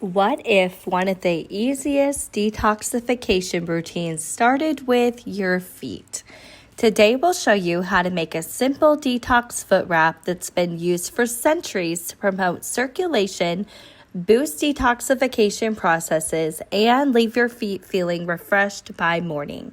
What if one of the easiest detoxification routines started with your feet? Today we'll show you how to make a simple detox foot wrap that's been used for centuries to promote circulation, boost detoxification processes, and leave your feet feeling refreshed by morning.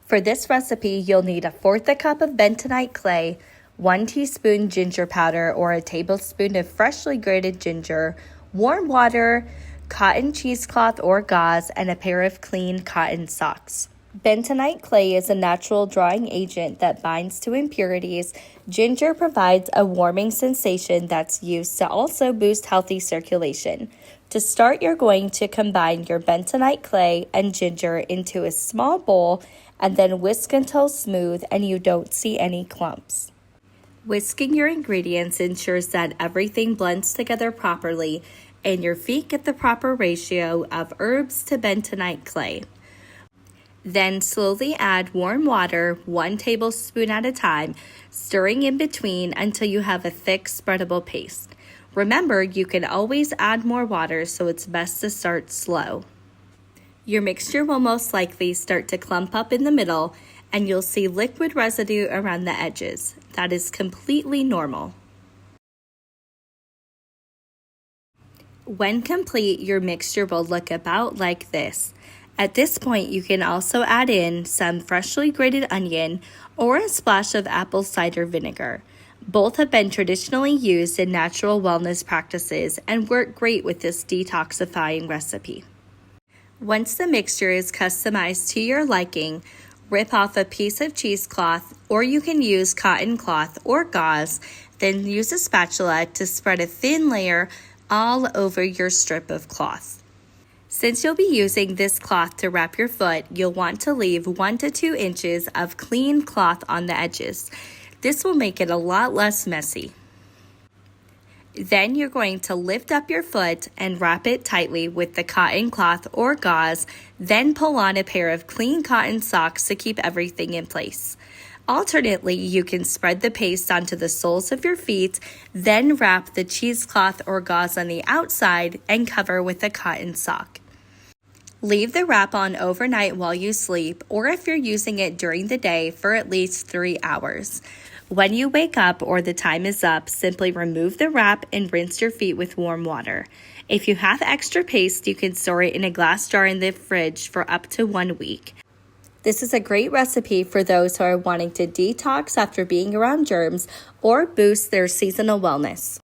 For this recipe, you'll need 1/4 cup of bentonite clay, 1 teaspoon ginger powder or a tablespoon of freshly grated ginger, warm water, cotton cheesecloth or gauze, and a pair of clean cotton socks. Bentonite clay is a natural drying agent that binds to impurities. Ginger provides a warming sensation that's used to also boost healthy circulation. To start, you're going to combine your bentonite clay and ginger into a small bowl and then whisk until smooth and you don't see any clumps. Whisking your ingredients ensures that everything blends together properly and your feet get the proper ratio of herbs to bentonite clay. Then slowly add warm water, 1 tablespoon at a time, stirring in between until you have a thick spreadable paste. Remember, you can always add more water, so it's best to start slow. Your mixture will most likely start to clump up in the middle, and you'll see liquid residue around the edges. That is completely normal. When complete, your mixture will look about like this. At this point, you can also add in some freshly grated onion or a splash of apple cider vinegar. Both have been traditionally used in natural wellness practices and work great with this detoxifying recipe. Once the mixture is customized to your liking, rip off a piece of cheesecloth, or you can use cotton cloth or gauze, then use a spatula to spread a thin layer all over your strip of cloth. Since you'll be using this cloth to wrap your foot, you'll want to leave 1 to 2 inches of clean cloth on the edges. This will make it a lot less messy. Then you're going to lift up your foot and wrap it tightly with the cotton cloth or gauze, then pull on a pair of clean cotton socks to keep everything in place. Alternately, you can spread the paste onto the soles of your feet, then wrap the cheesecloth or gauze on the outside and cover with a cotton sock. Leave the wrap on overnight while you sleep, or if you're using it during the day, for at least 3 hours. When you wake up or the time is up, simply remove the wrap and rinse your feet with warm water. If you have extra paste, you can store it in a glass jar in the fridge for up to 1 week. This is a great recipe for those who are wanting to detox after being around germs or boost their seasonal wellness.